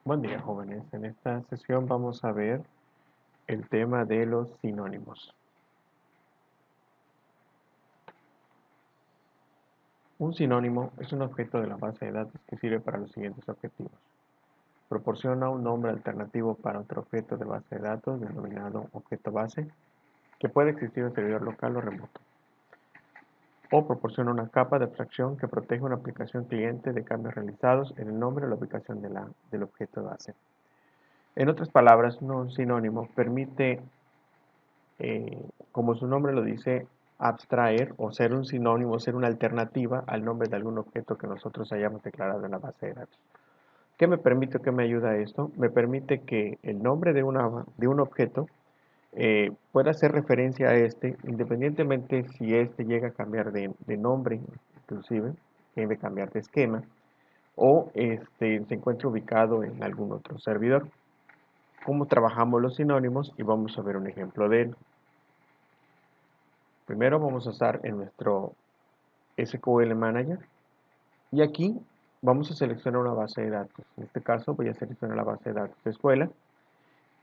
Buen día, jóvenes. En esta sesión vamos a ver el tema de los sinónimos. Un sinónimo es un objeto de la base de datos que sirve para los siguientes objetivos. Proporciona un nombre alternativo para otro objeto de base de datos denominado objeto base, que puede existir en un servidor local o remoto. O proporciona una capa de abstracción que protege una aplicación cliente de cambios realizados en el nombre o la ubicación del objeto base. En otras palabras, un sinónimo permite como su nombre lo dice, abstraer o ser un sinónimo, ser una alternativa al nombre de algún objeto que nosotros hayamos declarado en la base de datos. ¿Qué me permite o qué me ayuda esto? Me permite que el nombre de un objeto pueda hacer referencia a este, independientemente si este llega a cambiar de nombre, inclusive, debe cambiar de esquema, o se encuentra ubicado en algún otro servidor. ¿Cómo trabajamos los sinónimos? Y vamos a ver un ejemplo de él. Primero vamos a estar en nuestro SQL Manager y aquí vamos a seleccionar una base de datos. En este caso voy a seleccionar la base de datos de escuela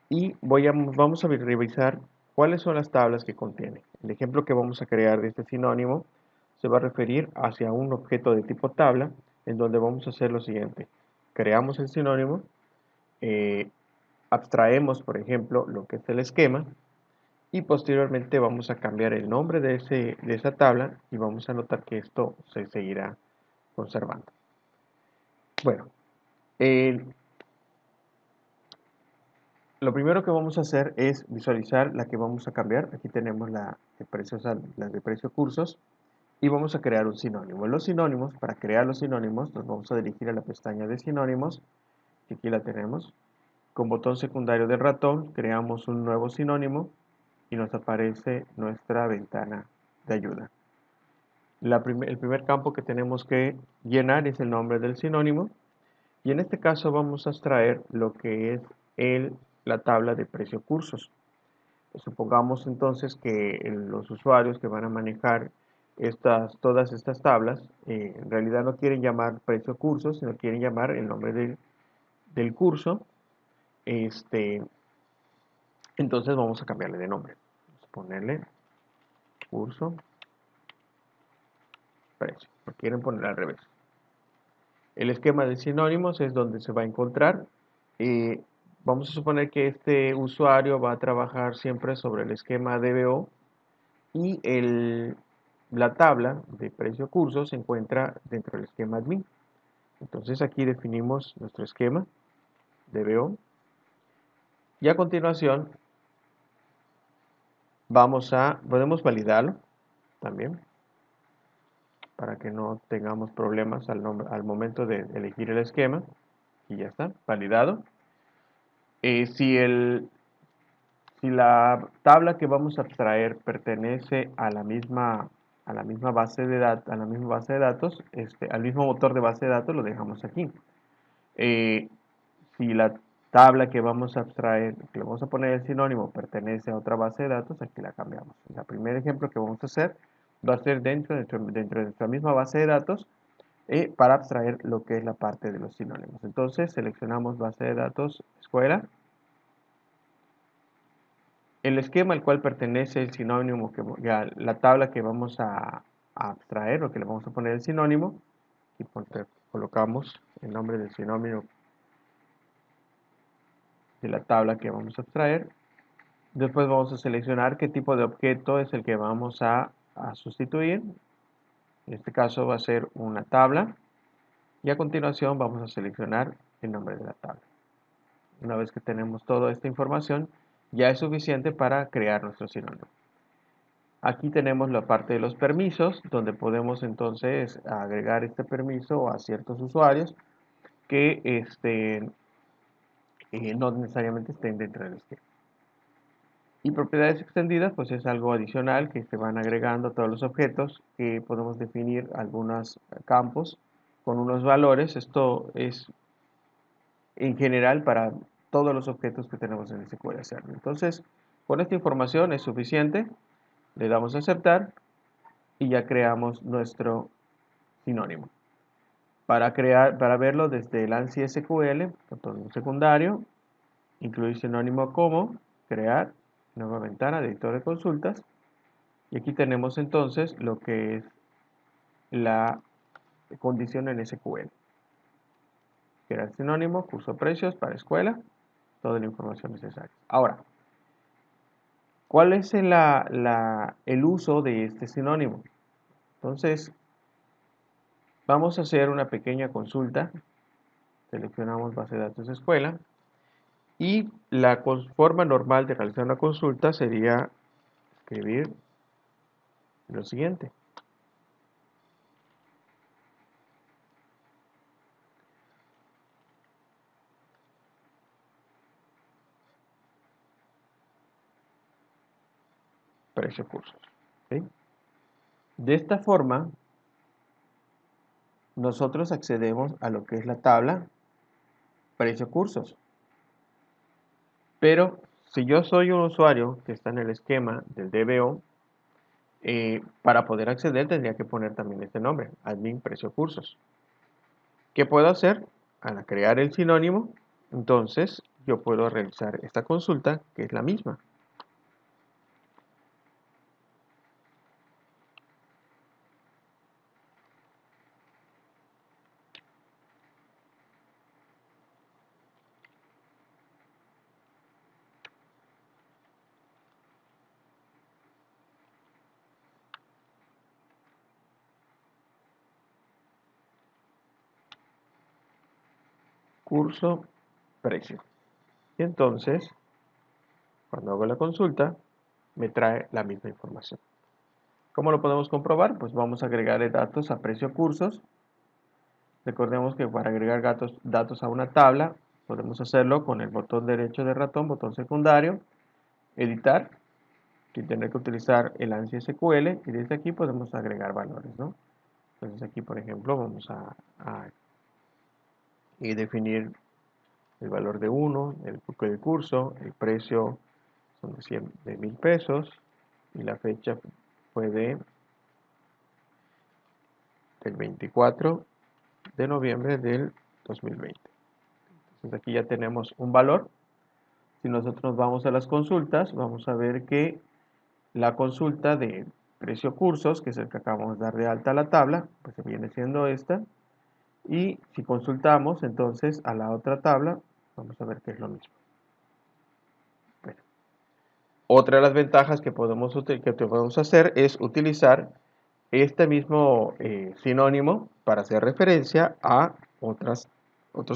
y vamos a revisar cuáles son las tablas que contiene. El ejemplo que vamos a crear de este sinónimo se va a referir hacia un objeto de tipo tabla en donde vamos a hacer lo siguiente. Creamos el sinónimo, eh, abstraemos, por ejemplo, lo que es el esquema y posteriormente vamos a cambiar el nombre de esa tabla y vamos a notar que esto se seguirá conservando. Bueno, lo primero que vamos a hacer es visualizar la que vamos a cambiar. Aquí tenemos la de precio cursos y vamos a crear un sinónimo. Los sinónimos, para crear los sinónimos, nos vamos a dirigir a la pestaña de sinónimos, que aquí la tenemos. Con botón secundario del ratón creamos un nuevo sinónimo y nos aparece nuestra ventana de ayuda. El primer campo que tenemos que llenar es el nombre del sinónimo y en este caso vamos a extraer lo que es la tabla de precio cursos. Supongamos entonces que los usuarios que van a manejar todas estas tablas en realidad no quieren llamar precio cursos, sino quieren llamar el nombre del curso. Entonces vamos a cambiarle de nombre. Vamos a ponerle curso precio. Lo quieren poner al revés. El esquema de sinónimos es donde se va a encontrar. Eh, Vamos a suponer que este usuario va a trabajar siempre sobre el esquema DBO y la tabla de precio curso se encuentra dentro del esquema admin. Entonces aquí definimos nuestro esquema DBO y a continuación podemos validarlo también para que no tengamos problemas al momento de elegir el esquema y ya está, validado. Eh, si, el, si la tabla que vamos a abstraer pertenece a la misma base de datos, al mismo motor de base de datos, lo dejamos aquí. Si la tabla que vamos a abstraer, que le vamos a poner el sinónimo, pertenece a otra base de datos, aquí la cambiamos. El primer ejemplo que vamos a hacer va a ser dentro de nuestra misma base de datos para abstraer lo que es la parte de los sinónimos. Entonces seleccionamos base de datos escuela. El esquema al cual pertenece el sinónimo, la tabla que vamos a abstraer o que le vamos a poner el sinónimo, y colocamos el nombre del sinónimo de la tabla que vamos a abstraer. Después vamos a seleccionar qué tipo de objeto es el que vamos a sustituir. En este caso va a ser una tabla. Y a continuación vamos a seleccionar el nombre de la tabla. Una vez que tenemos toda esta información, ya es suficiente para crear nuestro sinónimo. Aquí tenemos la parte de los permisos, donde podemos entonces agregar este permiso a ciertos usuarios que no necesariamente estén dentro del esquema. Y propiedades extendidas, pues es algo adicional que se van agregando a todos los objetos, que podemos definir algunos campos con unos valores. Esto es en general para todos los objetos que tenemos en SQL Server. Entonces, con esta información es suficiente. Le damos a aceptar y ya creamos nuestro sinónimo. Para verlo desde el ANSI SQL, botón secundario, incluir sinónimo como, crear, nueva ventana de editor de consultas. Y aquí tenemos entonces lo que es la condición en SQL. Crear sinónimo, curso precios para escuela, toda la información necesaria. Ahora, ¿cuál es el uso de este sinónimo? Entonces, vamos a hacer una pequeña consulta. Seleccionamos base de datos de escuela. Y la forma normal de realizar una consulta sería escribir lo siguiente. Precio cursos. ¿Sí? De esta forma, nosotros accedemos a lo que es la tabla precio cursos. Pero si yo soy un usuario que está en el esquema del DBO, para poder acceder tendría que poner también este nombre, admin precio cursos. ¿Qué puedo hacer? Al crear el sinónimo, entonces yo puedo realizar esta consulta que es la misma. Curso precio. Y entonces, cuando hago la consulta, me trae la misma información. ¿Cómo lo podemos comprobar? Pues vamos a agregar datos a precio cursos. Recordemos que para agregar datos a una tabla, podemos hacerlo con el botón derecho del ratón, botón secundario, editar, sin tener que utilizar el ANSI SQL, y desde aquí podemos agregar valores, ¿no? Entonces aquí, por ejemplo, vamos a definir el valor de 1, el curso, el precio son de 1000 pesos, y la fecha fue del 24 de noviembre del 2020. Entonces aquí ya tenemos un valor. Si nosotros vamos a las consultas, vamos a ver que la consulta de precio cursos, que es el que acabamos de dar de alta a la tabla, pues viene siendo esta. Y si consultamos entonces a la otra tabla, vamos a ver que es lo mismo. Bueno, otra de las ventajas que podemos hacer es utilizar este mismo sinónimo para hacer referencia a otros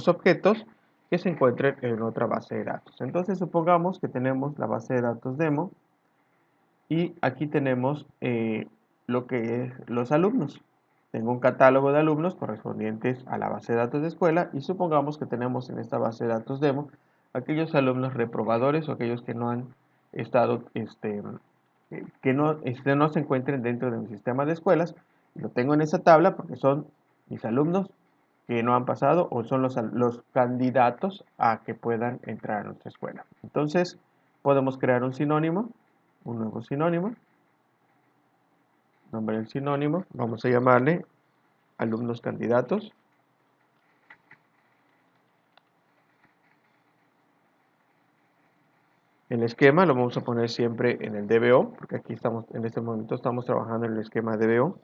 objetos que se encuentren en otra base de datos. Entonces supongamos que tenemos la base de datos demo y aquí tenemos lo que es los alumnos. Tengo un catálogo de alumnos correspondientes a la base de datos de escuela y supongamos que tenemos en esta base de datos demo aquellos alumnos reprobadores o aquellos que no han estado, no se encuentren dentro de mi sistema de escuelas. Lo tengo en esa tabla porque son mis alumnos que no han pasado o son los candidatos a que puedan entrar a nuestra escuela. Entonces podemos crear un sinónimo, un nuevo sinónimo, nombre del sinónimo, vamos a llamarle alumnos candidatos. El esquema lo vamos a poner siempre en el DBO, porque aquí estamos, en este momento estamos trabajando en el esquema DBO.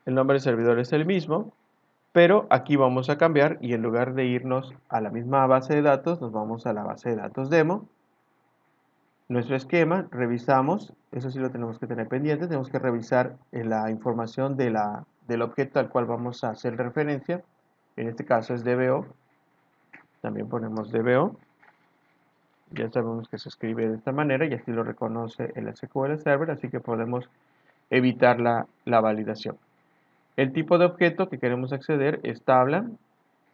El nombre del servidor es el mismo, pero aquí vamos a cambiar y en lugar de irnos a la misma base de datos, nos vamos a la base de datos demo. Nuestro esquema, revisamos, eso sí lo tenemos que tener pendiente, tenemos que revisar la información del objeto al cual vamos a hacer referencia. En este caso es DBO, también ponemos DBO. Ya sabemos que se escribe de esta manera y así lo reconoce el SQL Server, así que podemos evitar la validación. El tipo de objeto que queremos acceder es tabla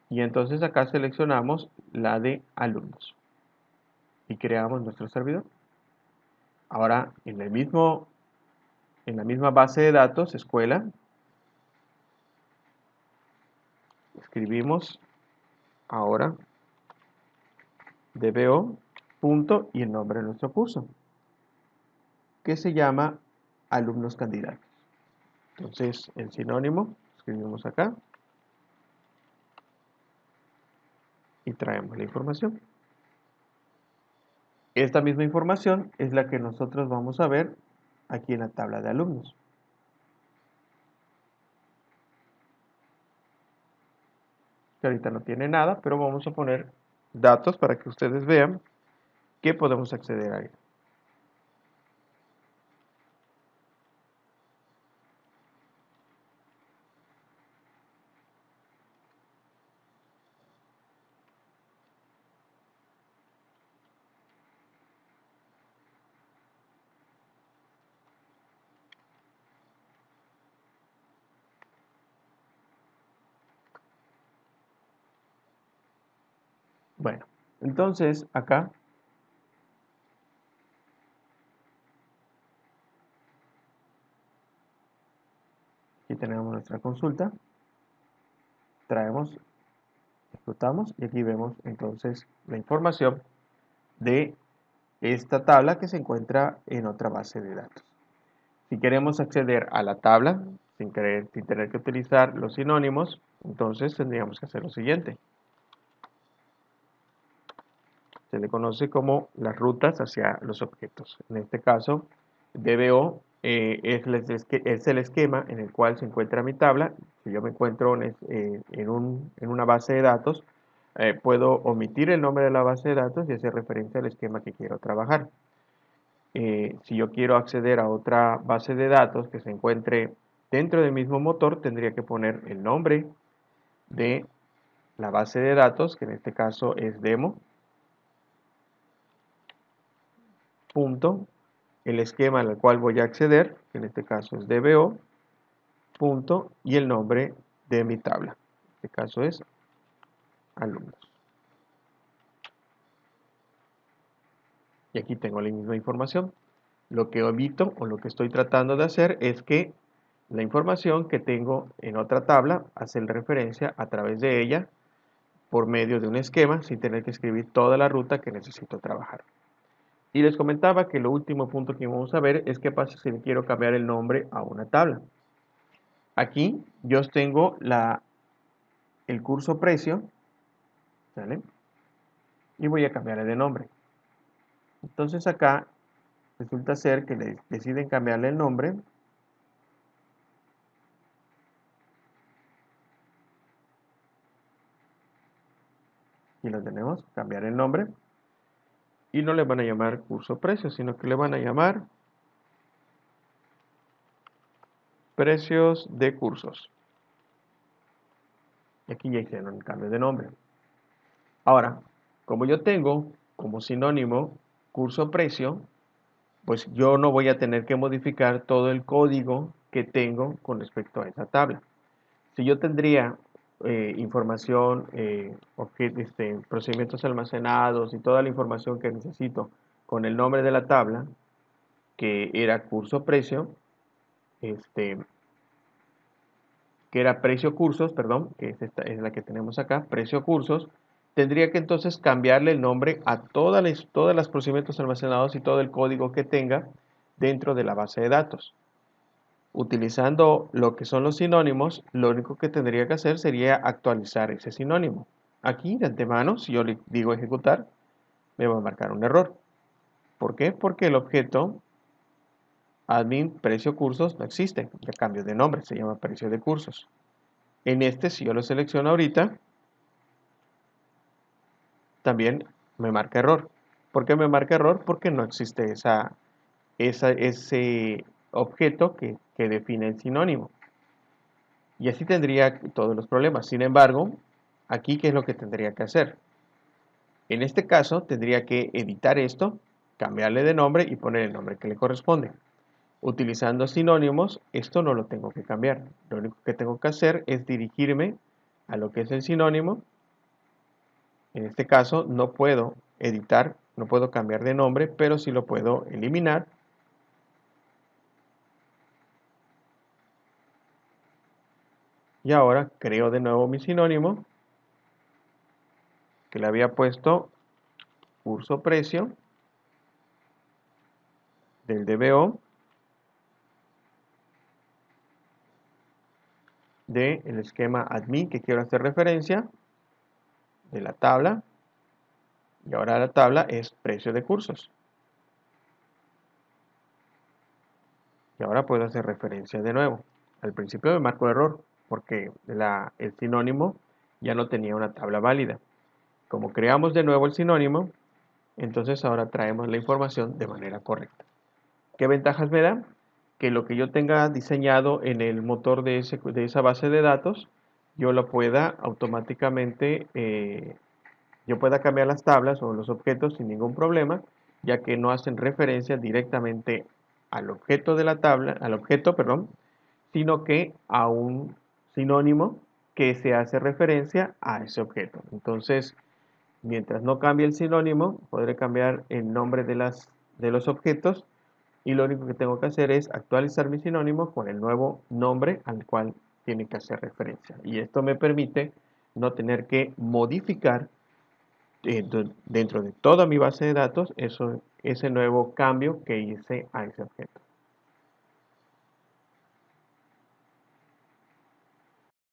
y entonces acá seleccionamos la de alumnos y creamos nuestro servidor. Ahora en la misma base de datos escuela escribimos ahora dbo punto y el nombre de nuestro curso que se llama alumnos candidatos. Entonces el sinónimo escribimos acá y traemos la información. Esta misma información es la que nosotros vamos a ver aquí en la tabla de alumnos. Que ahorita no tiene nada, pero vamos a poner datos para que ustedes vean que podemos acceder a él. Bueno, entonces acá aquí tenemos nuestra consulta, traemos, ejecutamos y aquí vemos entonces la información de esta tabla que se encuentra en otra base de datos. Si queremos acceder a la tabla sin tener que utilizar los sinónimos, entonces tendríamos que hacer lo siguiente. Se le conoce como las rutas hacia los objetos. En este caso, DBO es el esquema en el cual se encuentra mi tabla. Si yo me encuentro en una base de datos, puedo omitir el nombre de la base de datos y hacer referencia al esquema que quiero trabajar. Si yo quiero acceder a otra base de datos que se encuentre dentro del mismo motor, tendría que poner el nombre de la base de datos, que en este caso es demo, punto, el esquema al cual voy a acceder, que en este caso es DBO, punto, y el nombre de mi tabla. En este caso es alumnos. Y aquí tengo la misma información. Lo que omito o lo que estoy tratando de hacer es que la información que tengo en otra tabla, hacer referencia a través de ella por medio de un esquema sin tener que escribir toda la ruta que necesito trabajar. Y les comentaba que lo último punto que vamos a ver es qué pasa si le quiero cambiar el nombre a una tabla. Aquí yo tengo el curso precio, ¿sale? Y voy a cambiarle de nombre. Entonces acá resulta ser que le deciden cambiarle el nombre. Y lo tenemos, cambiar el nombre. Y no le van a llamar curso precio, sino que le van a llamar precios de cursos. Y aquí ya hicieron el cambio de nombre. Ahora, como yo tengo como sinónimo curso precio, pues yo no voy a tener que modificar todo el código que tengo con respecto a esa tabla. Si yo tendría información, procedimientos almacenados y toda la información que necesito con el nombre de la tabla, que era curso precio, que era precio cursos, perdón, que es la que tenemos acá, precio cursos, tendría que entonces cambiarle el nombre a todos los procedimientos almacenados y todo el código que tenga dentro de la base de datos. Utilizando lo que son los sinónimos, lo único que tendría que hacer sería actualizar ese sinónimo. Aquí de antemano, si yo le digo ejecutar, me va a marcar un error. ¿Por qué? Porque el objeto admin precio cursos no existe, ya cambio de nombre, se llama precio de cursos. En este, si yo lo selecciono ahorita, también me marca error. ¿Por qué me marca error? Porque no existe ese objeto que define el sinónimo. Y así tendría todos los problemas. Sin embargo, aquí, ¿qué es lo que tendría que hacer? En este caso, tendría que editar esto, cambiarle de nombre y poner el nombre que le corresponde. Utilizando sinónimos, esto no lo tengo que cambiar. Lo único que tengo que hacer es dirigirme a lo que es el sinónimo. En este caso, no puedo editar, no puedo cambiar de nombre, pero sí lo puedo eliminar. Y ahora creo de nuevo mi sinónimo, que le había puesto curso precio del DBO. del esquema admin que quiero hacer referencia, de la tabla, y ahora la tabla es precio de cursos. Y ahora puedo hacer referencia de nuevo. Al principio me marcó error porque el sinónimo ya no tenía una tabla válida. Como creamos de nuevo el sinónimo, entonces ahora traemos la información de manera correcta. ¿Qué ventajas me da? Que lo que yo tenga diseñado en el motor de esa base de datos, yo lo pueda automáticamente, yo pueda cambiar las tablas o los objetos sin ningún problema, ya que no hacen referencia directamente al objeto de la tabla, al objeto, perdón, sino que a un sinónimo que se hace referencia a ese objeto. Entonces, mientras no cambie el sinónimo, podré cambiar el nombre de los objetos y lo único que tengo que hacer es actualizar mi sinónimo con el nuevo nombre al cual tiene que hacer referencia. Y esto me permite no tener que modificar dentro de toda mi base de datos ese nuevo cambio que hice a ese objeto.